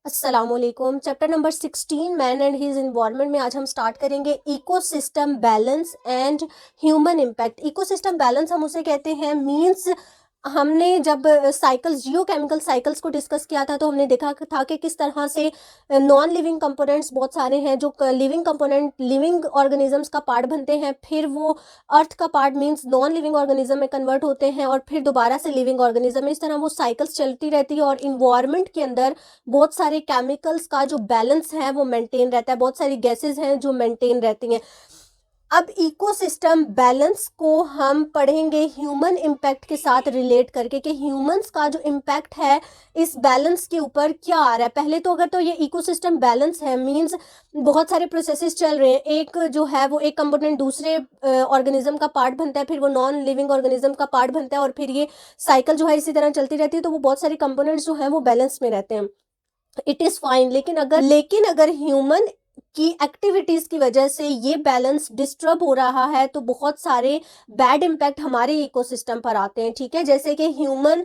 अस्सलामुअलैकुम। Chapter number 16 man and his environment में आज हम स्टार्ट करेंगे ecosystem balance and human impact. Ecosystem balance हम उसे कहते हैं, मींस हमने जब साइकिल्स जियोकेमिकल साइकिल्स को डिस्कस किया था तो हमने देखा था कि किस तरह से नॉन लिविंग कंपोनेंट्स बहुत सारे हैं जो लिविंग कंपोनेंट लिविंग ऑर्गेनिजम्स का पार्ट बनते हैं, फिर वो अर्थ का part means non living organism में कन्वर्ट होते हैं और फिर दोबारा से लिविंग ऑर्गेनिज्म में। इस तरह वो साइकिल्स चलती रहती है और इन्वायरमेंट के अंदर बहुत सारे केमिकल्स का जो बैलेंस है वो मेंटेन रहता है, बहुत सारी गैसेज हैं जो मेंटेन रहती हैं। अब इकोसिस्टम बैलेंस को हम पढ़ेंगे ह्यूमन इम्पैक्ट के साथ रिलेट करके कि ह्यूमंस का जो इम्पैक्ट है इस बैलेंस के ऊपर क्या आ रहा है। पहले तो अगर तो ये इकोसिस्टम बैलेंस है मींस बहुत सारे प्रोसेसेस चल रहे हैं, एक जो है वो एक कंपोनेंट दूसरे ऑर्गेनिज्म का पार्ट बनता है, फिर वो नॉन लिविंग ऑर्गेनिज्म का पार्ट बनता है और फिर ये साइकिल जो है इसी तरह चलती रहती है, तो वो बहुत सारे कंपोनेंट्स जो हैं वो बैलेंस में रहते हैं। It is fine. लेकिन अगर ह्यूमन की एक्टिविटीज की वजह से ये बैलेंस डिस्टर्ब हो रहा है तो बहुत सारे बैड इम्पैक्ट हमारे इकोसिस्टम पर आते हैं। ठीक है, जैसे कि ह्यूमन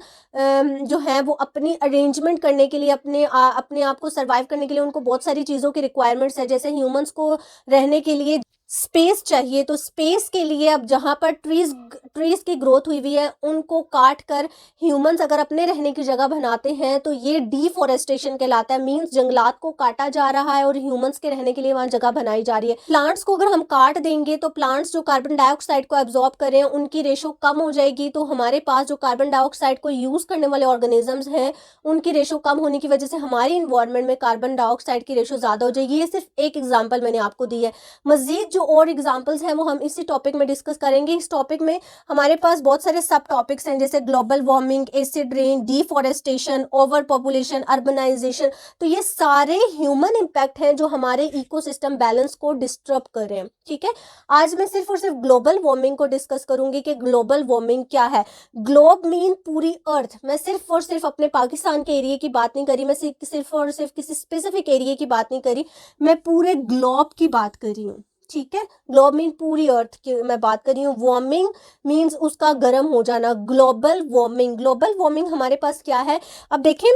जो है वो अपनी अरेंजमेंट करने के लिए अपने आप को सर्वाइव करने के लिए उनको बहुत सारी चीज़ों की रिक्वायरमेंट्स है। जैसे ह्यूमंस को रहने के लिए स्पेस चाहिए, तो स्पेस के लिए अब जहाँ पर ट्रीज की ग्रोथ हुई हुई है उनको काट कर ह्यूमंस अगर अपने रहने की जगह बनाते हैं तो ये डिफोरेस्टेशन कहलाता है। मींस जंगलात को काटा जा रहा है और ह्यूमंस के रहने के लिए वहां जगह बनाई जा रही है। प्लांट्स को अगर हम काट देंगे तो प्लांट्स जो कार्बन डाइऑक्साइड को एब्जॉर्ब करें उनकी रेशो कम हो जाएगी, तो हमारे पास जो कार्बन डाइऑक्साइड को यूज करने वाले ऑर्गेनिजम्स हैं उनकी रेशो कम होने की वजह से हमारी इन्वायरमेंट में कार्बन डाइऑक्साइड की रेशो ज्यादा हो जाएगी। ये सिर्फ एक एग्जाम्पल मैंने आपको दी है, मजीद जो और एग्जाम्पल्स हैं वो हम इसी टॉपिक में डिस्कस करेंगे। इस टॉपिक में हमारे पास बहुत सारे सब टॉपिक्स हैं जैसे global warming, acid rain, deforestation, over population, urbanization. तो ये सारे ह्यूमन इम्पैक्ट हैं जो हमारे इकोसिस्टम बैलेंस को डिस्टर्ब कर रहे हैं। ठीक है, आज मैं सिर्फ और सिर्फ ग्लोबल वार्मिंग को डिस्कस करूंगी कि ग्लोबल वार्मिंग क्या है। ग्लोब मीन पूरी अर्थ। मैं सिर्फ और सिर्फ अपने पाकिस्तान के एरिया की बात नहीं करी, मैं सिर्फ और सिर्फ किसी स्पेसिफिक एरिया की बात नहीं करी, मैं पूरे ग्लोब की बात कर रही हूँ। ठीक है, ग्लोब मीन पूरी अर्थ की मैं बात कर रही हूँ। वार्मिंग मीन्स उसका गर्म हो जाना। ग्लोबल वार्मिंग हमारे पास क्या है। अब देखें,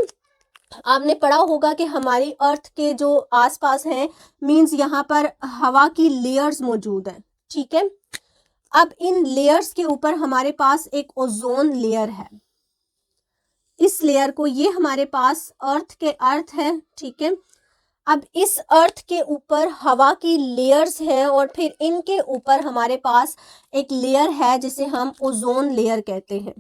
आपने पढ़ा होगा कि हमारी अर्थ के जो आसपास हैं मीन्स यहाँ पर हवा की लेयर्स मौजूद हैं। ठीक है, अब इन लेयर्स के ऊपर हमारे पास एक ओजोन लेयर है। इस लेयर को ये हमारे पास अर्थ के अर्थ है। ठीक है, अब इस अर्थ के ऊपर हवा की लेयर्स हैं और फिर इनके ऊपर हमारे पास एक लेयर है जिसे हम ओजोन लेयर कहते हैं।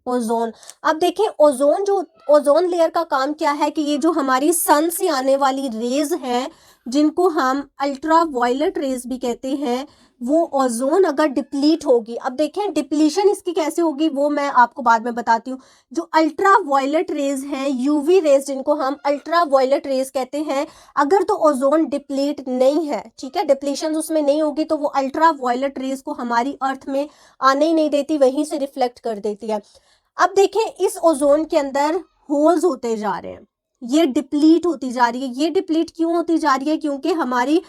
ओजोन। अब देखें, ओजोन लेयर का काम क्या है कि ये जो हमारी सन से आने वाली रेज हैं जिनको हम अल्ट्रा वायलेट रेज भी कहते हैं, वो ओजोन अगर डिप्लीट होगी, अब देखें डिप्लीशन इसकी कैसे होगी वो मैं आपको बाद में बताती हूँ। जो अल्ट्रा वायलेट रेज हैं, यूवी रेज जिनको हम अल्ट्रा वायलेट रेज कहते हैं, अगर तो ओजोन डिप्लीट नहीं है, ठीक है, डिप्लीशन उसमें नहीं होगी, तो वो अल्ट्रा वायलेट रेज को हमारी अर्थ में आने ही नहीं देती, वहीं से रिफ्लेक्ट कर देती है। अब देखें, इस ओजोन के अंदर होल्स होते जा रहे हैं, ये डिप्लीट होती जा रही है। ये डिप्लीट क्यों होती जा रही है? क्योंकि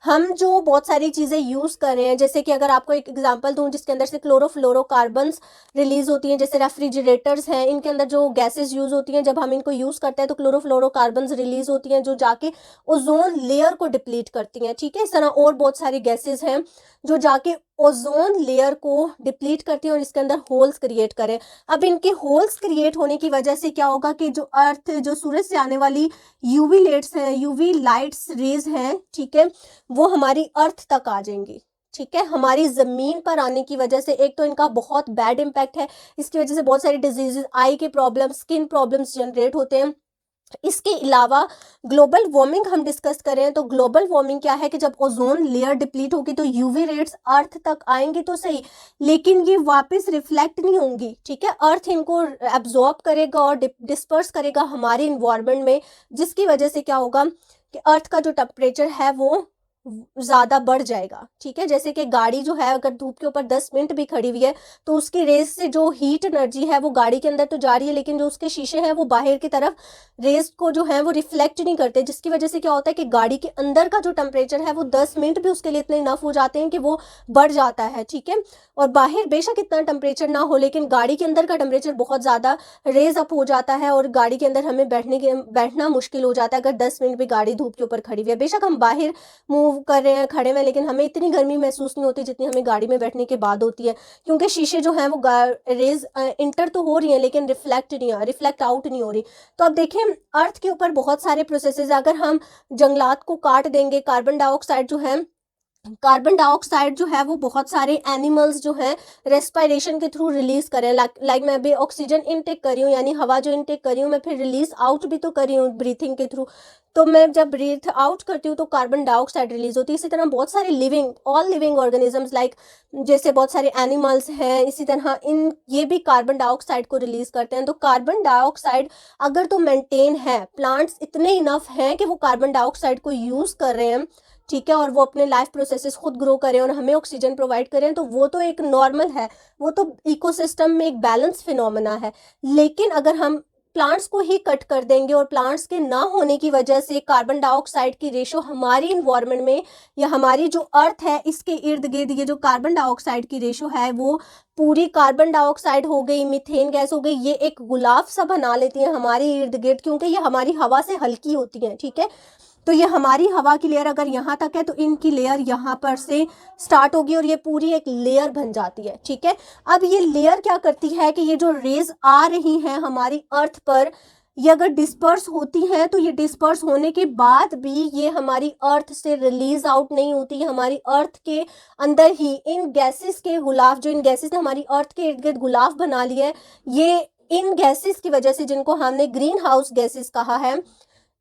हम जो बहुत सारी चीज़ें यूज़ कर रहे हैं, जैसे कि अगर आपको एक एग्जांपल दूं जिसके अंदर से क्लोरोफ्लोरोकार्बन्स रिलीज होती हैं, जैसे रेफ्रिजरेटर्स हैं, इनके अंदर जो गैसेस यूज़ होती हैं, जब हम इनको यूज़ करते हैं तो क्लोरोफ्लोरोकार्बन्स रिलीज होती हैं जो जाके ओजोन लेयर को डिप्लीट करती हैं। ठीक है, इस तरह और बहुत सारी गैसेज हैं जो जाके ओजोन लेयर को डिप्लीट करती हैं और इसके अंदर होल्स क्रिएट करें। अब इनके होल्स क्रिएट होने की वजह से क्या होगा कि जो सूरज से आने वाली यूवी लाइट्स रेज हैं, ठीक है, वो हमारी अर्थ तक आ जाएंगी। ठीक है, हमारी ज़मीन पर आने की वजह से एक तो इनका बहुत बैड इम्पैक्ट है, इसकी वजह से बहुत सारी डिजीजेज, आई के प्रॉब्लम, स्किन प्रॉब्लम्स जनरेट होते हैं। इसके अलावा ग्लोबल वार्मिंग हम डिस्कस करें तो ग्लोबल वार्मिंग क्या है कि जब ओजोन लेयर डिप्लीट होगी तो यूवी रेट्स अर्थ तक आएंगी तो सही, लेकिन ये वापस रिफ्लेक्ट नहीं होंगी। ठीक है, अर्थ इनको एब्जॉर्ब करेगा और डिस्पर्स करेगा हमारे इन्वायरमेंट में, जिसकी वजह से क्या होगा कि अर्थ का जो टेम्परेचर है वो ज़्यादा बढ़ जाएगा, ठीक है। जैसे कि गाड़ी जो है अगर धूप के ऊपर 10 मिनट भी खड़ी हुई है तो उसकी रेस से जो हीट एनर्जी है वो गाड़ी के अंदर तो जा रही है, लेकिन जो उसके शीशे हैं वो बाहर की तरफ रेस को जो है वो रिफ्लेक्ट नहीं करते, जिसकी वजह से क्या होता है कि गाड़ी के अंदर का जो टेम्परेचर है वो 10 मिनट भी उसके लिए इतने इनफ हो जाते हैं कि वो बढ़ जाता है, ठीक है। और बाहर बेशक इतना टेम्परेचर ना हो, लेकिन गाड़ी के अंदर का टेम्परेचर बहुत ज़्यादा रेज अप हो जाता है और गाड़ी के अंदर हमें बैठना मुश्किल हो जाता है अगर 10 मिनट भी गाड़ी धूप के ऊपर खड़ी हुई है। बेशक हम बाहर मूव कर रहे हैं, खड़े हुए हैं, लेकिन हमें इतनी गर्मी महसूस नहीं होती जितनी हमें गाड़ी में बैठने के बाद होती है, क्योंकि शीशे जो हैं वो रेज इंटर तो हो रही हैं लेकिन रिफ्लेक्ट आउट नहीं हो रही। तो अब देखें, अर्थ के ऊपर बहुत सारे प्रोसेसेस, अगर हम जंगलात को काट देंगे, कार्बन डाइऑक्साइड जो है वो बहुत सारे एनिमल्स जो हैं रेस्पिरेशन के थ्रू रिलीज करें, लाइक मैं भी ऑक्सीजन इनटेक कर रही हूँ, यानी हवा जो इनटेक कर रही हूँ मैं, फिर रिलीज आउट भी तो कर रही हूँ ब्रीथिंग के थ्रू। तो मैं जब ब्रीथ आउट करती हूँ तो कार्बन डाइऑक्साइड रिलीज होती है। इसी तरह बहुत सारे ऑल लिविंग ऑर्गेनिजम्स, लाइक जैसे बहुत सारे एनिमल्स हैं, इसी तरह ये भी कार्बन डाइऑक्साइड को रिलीज करते हैं। तो कार्बन डाइऑक्साइड अगर तो मेंटेन है, प्लांट्स इतने इनफ हैं कि वो कार्बन डाइऑक्साइड को यूज कर रहे हैं, ठीक है, और वो अपने लाइफ प्रोसेसेस खुद ग्रो करें और हमें ऑक्सीजन प्रोवाइड करें, तो वो तो एक नॉर्मल है, वो तो इकोसिस्टम में एक बैलेंस फिनोमेना है। लेकिन अगर हम प्लांट्स को ही कट कर देंगे और प्लांट्स के ना होने की वजह से कार्बन डाइऑक्साइड की रेशो हमारी इन्वायरमेंट में या हमारी जो अर्थ है इसके इर्द गिर्द, ये जो कार्बन डाइऑक्साइड की रेशो है वो पूरी कार्बन डाइऑक्साइड हो गई, मीथेन गैस हो गई, ये एक गुलाब सा बना लेती है हमारे इर्द गिर्द, क्योंकि ये हमारी हवा से हल्की होती है, ठीक है। तो ये हमारी हवा की लेयर अगर यहाँ तक है तो इनकी लेयर यहाँ पर से स्टार्ट होगी और ये पूरी एक लेयर बन जाती है, ठीक है। अब ये लेयर क्या करती है कि ये जो रेज आ रही हैं हमारी अर्थ पर, ये अगर डिस्पर्स होती हैं तो ये डिस्पर्स होने के बाद भी ये हमारी अर्थ से रिलीज आउट नहीं होती, हमारी अर्थ के अंदर ही इन गैसेस के गुलाफ, जो इन गैसेस ने हमारी अर्थ के इर्द गिर्द गुलाफ बना लिया है, ये इन गैसेस की वजह से, जिनको हमने ग्रीन हाउस गैसेस कहा है,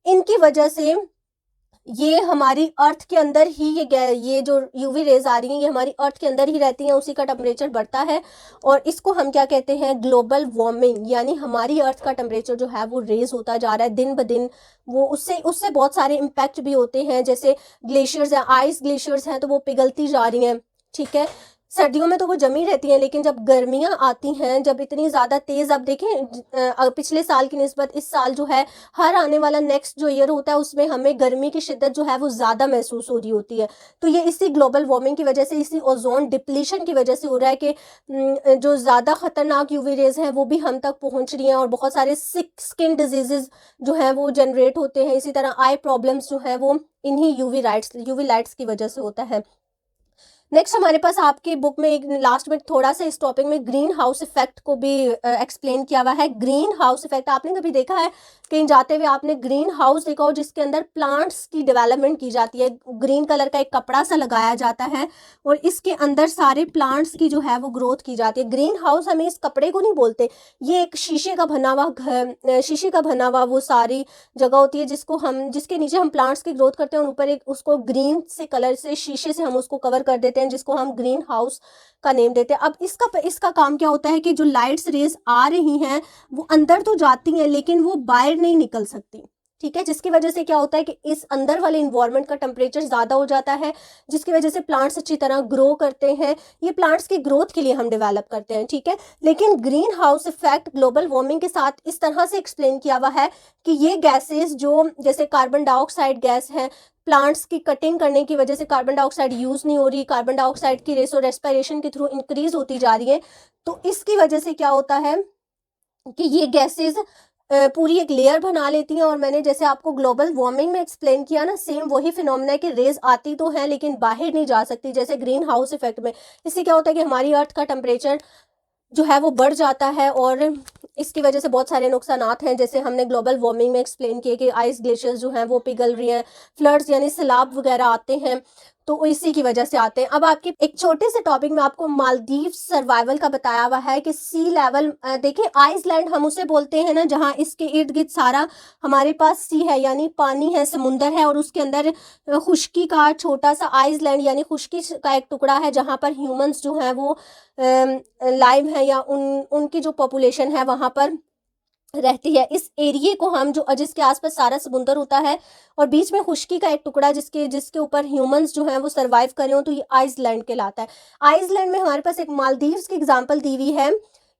इनकी वजह से ये हमारी अर्थ के अंदर ही ये जो यूवी रेज आ रही हैं ये हमारी अर्थ के अंदर ही रहती हैं, उसी का टेम्परेचर बढ़ता है और इसको हम क्या कहते हैं, ग्लोबल वार्मिंग, यानी हमारी अर्थ का टेम्परेचर जो है वो रेज होता जा रहा है दिन ब दिन। वो उससे बहुत सारे इम्पैक्ट भी होते हैं, जैसे ग्लेशियर्स हैं, आइस ग्लेशियर्स हैं तो वो पिघलती जा रही हैं, ठीक है। सर्दियों में तो वो जमी रहती हैं, लेकिन जब गर्मियां आती हैं, जब इतनी ज़्यादा तेज़, अब देखें पिछले साल की निस्बत इस साल जो है, हर आने वाला नेक्स्ट जो ईयर होता है उसमें हमें गर्मी की शिद्दत जो है वो ज़्यादा महसूस हो रही होती है। तो ये इसी ग्लोबल वार्मिंग की वजह से, इसी ओजोन डिप्लीशन की वजह से हो रहा है कि जो ज़्यादा खतरनाक यूवी रेज हैं वो भी हम तक पहुँच रही हैं और बहुत सारे स्किन डिजीजेज जो हैं वो जनरेट होते हैं। इसी तरह आई प्रॉब्लम्स जो है वो इन्हीं यूवी लाइट्स की वजह से होता है। नेक्स्ट हमारे पास आपकी बुक में एक लास्ट में थोड़ा सा इस टॉपिक में ग्रीन हाउस इफेक्ट को भी एक्सप्लेन किया हुआ है। ग्रीन हाउस इफेक्ट आपने कभी देखा है, कहीं जाते हुए आपने ग्रीन हाउस देखा हो जिसके अंदर प्लांट्स की डेवलपमेंट की जाती है, ग्रीन कलर का एक कपड़ा सा लगाया जाता है और इसके अंदर सारे प्लांट्स की जो है वो ग्रोथ की जाती है। ग्रीन हाउस हमें इस कपड़े को नहीं बोलते, ये एक शीशे का बना हुआ घर, शीशे का बना हुआ वो सारी जगह होती है जिसके नीचे हम प्लांट्स की ग्रोथ करते हैं और ऊपर एक उसको ग्रीन से कलर से शीशे से हम उसको कवर कर देते हैं, जिसको हम ग्रीन हाउस का नेम देते हैं। अब इसका काम क्या होता है कि जो लाइट्स रेज आ रही हैं वो अंदर तो जाती हैं लेकिन वो बाहर नहीं निकल सकती, ठीक है, जिसकी वजह से क्या होता है कि इस अंदर वाले इन्वायरमेंट का टेम्परेचर ज़्यादा हो जाता है, जिसकी वजह से प्लांट्स अच्छी तरह ग्रो करते हैं। ये प्लांट्स की ग्रोथ के लिए हम डेवलप करते हैं, ठीक है। लेकिन green house effect global warming के साथ इस तरह से एक्सप्लेन किया हुआ है कि ये गैसेस जो जैसे कार्बन डाइऑक्साइड गैस है, प्लांट्स की कटिंग करने की वजह से कार्बन डाइऑक्साइड यूज़ नहीं हो रही, कार्बन डाइऑक्साइड की रेशो रेस्पिरेशन के थ्रू इंक्रीज होती जा रही है। तो इसकी वजह से क्या होता है कि ये गैसेस पूरी एक लेयर बना लेती हैं और मैंने जैसे आपको ग्लोबल वार्मिंग में एक्सप्लेन किया ना, सेम वही फिनोमेना है कि रेज आती तो हैं लेकिन बाहर नहीं जा सकती, जैसे ग्रीन हाउस इफेक्ट में। इससे क्या होता है कि हमारी अर्थ का टेम्परेचर जो है वो बढ़ जाता है और इसकी वजह से बहुत सारे नुकसानात हैं, जैसे हमने ग्लोबल वार्मिंग में एक्सप्लेन किए कि आइस ग्लेशियर्स जो हैं वो पिघल रही हैं, फ्लड्स यानी सैलाब वगैरह आते हैं, तो इसी की वजह से आते हैं। अब आपके एक छोटे से टॉपिक में आपको मालदीव सर्वाइवल का बताया हुआ है कि सी लेवल, देखिए आइसलैंड हम उसे बोलते हैं ना जहाँ इसके इर्द गिर्द सारा हमारे पास सी है यानी पानी है, समुंदर है और उसके अंदर खुश्की का छोटा सा आइसलैंड यानी खुश्की का एक टुकड़ा है जहाँ पर ह्यूमंस जो हैं वो लाइव हैं या उनकी जो पॉपुलेशन है वहाँ पर रहती है। इस एरिए को हम जो जिसके आसपास सारा समुंदर होता है और बीच में खुश्की का एक टुकड़ा जिसके ऊपर ह्यूमंस जो हैं वो सर्वाइव कर रहे हो, तो ये आइसलैंड कहलाता है। आइसलैंड में हमारे पास एक मालदीव्स की एग्जांपल दी हुई है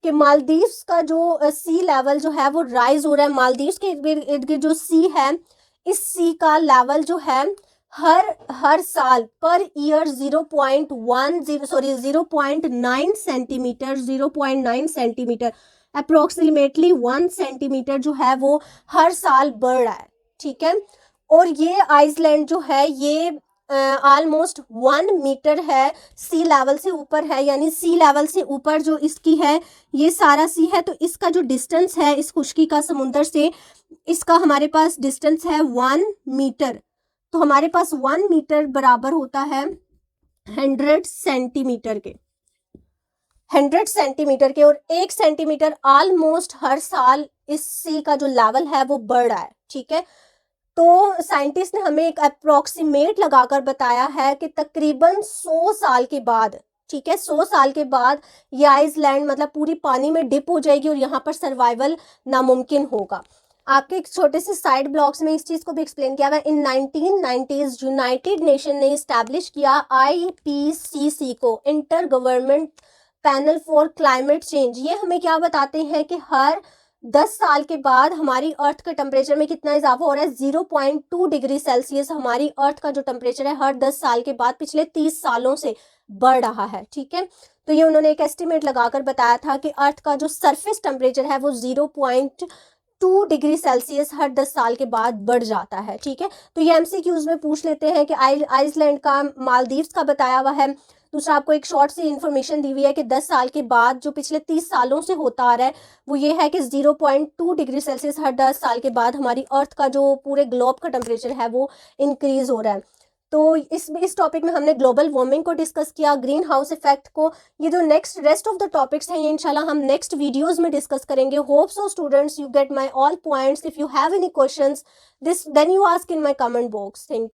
कि मालदीव्स का जो सी लेवल जो है वो राइज हो रहा है। मालदीव्स के इर्द गिर्द जो सी है, इस सी का लेवल जो है हर साल per year 0.9 centimetre approximately 1 centimetre जो है वो हर साल बढ़ रहा है, ठीक है। और ये आइसलैंड जो है ये ऑलमोस्ट 1 मीटर है, सी लेवल से ऊपर है, यानी सी लेवल से ऊपर जो इसकी है ये सारा सी है, तो इसका जो डिस्टेंस है इस खुश्की का समुंदर से, इसका हमारे पास डिस्टेंस है 1 मीटर। तो हमारे पास 1 मीटर बराबर होता है 100 सेंटीमीटर के, 100 सेंटीमीटर के, और 1 सेंटीमीटर ऑलमोस्ट हर साल इस सी का जो लेवल है वो बढ़ रहा है, ठीक है। तो साइंटिस्ट ने हमें एक अप्रोक्सीमेट लगाकर बताया है कि तकरीबन 100 साल के बाद, ठीक है, 100 साल के बाद ये आइसलैंड मतलब पूरी पानी में डिप हो जाएगी और यहाँ पर सर्वाइवल नामुमकिन होगा। आपके एक छोटे से साइड ब्लॉक्स में इस चीज़ को भी एक्सप्लेन किया हुआ है। इन 1990s यूनाइटेड नेशन ने इस्टेब्लिश किया IPCC को, inter government panel for climate change. ये हमें क्या बताते हैं कि हर 10 साल के बाद हमारी अर्थ के टेम्परेचर में कितना इजाफा हो रहा है, 0.2 डिग्री सेल्सियस हमारी अर्थ का जो टेम्परेचर है हर 10 साल के बाद पिछले 30 सालों से बढ़ रहा है, ठीक है। तो ये उन्होंने एक एस्टिमेट लगाकर बताया था कि अर्थ का जो सरफेस टेम्परेचर है वो 0.2 डिग्री सेल्सियस हर 10 साल के बाद बढ़ जाता है, ठीक है। तो ये MCQs में पूछ लेते हैं कि आइसलैंड का, मालदीव्स का बताया हुआ है। दूसरा आपको एक शॉर्ट सी इन्फॉर्मेशन दी हुई है कि 10 साल के बाद जो पिछले 30 सालों से होता आ रहा है वो ये है कि 0.2 डिग्री सेल्सियस हर 10 साल के बाद हमारी अर्थ का जो पूरे ग्लोब का टेम्परेचर है वो इंक्रीज हो रहा है। तो इस टॉपिक में हमने ग्लोबल वार्मिंग को डिस्कस किया, ग्रीन हाउस इफेक्ट को। ये जो next rest of the topics हैं ये इंशाल्लाह हम नेक्स्ट वीडियोस में डिस्कस करेंगे। Hope so students you get my all points. If you have any questions this then you ask in my comment box. Thank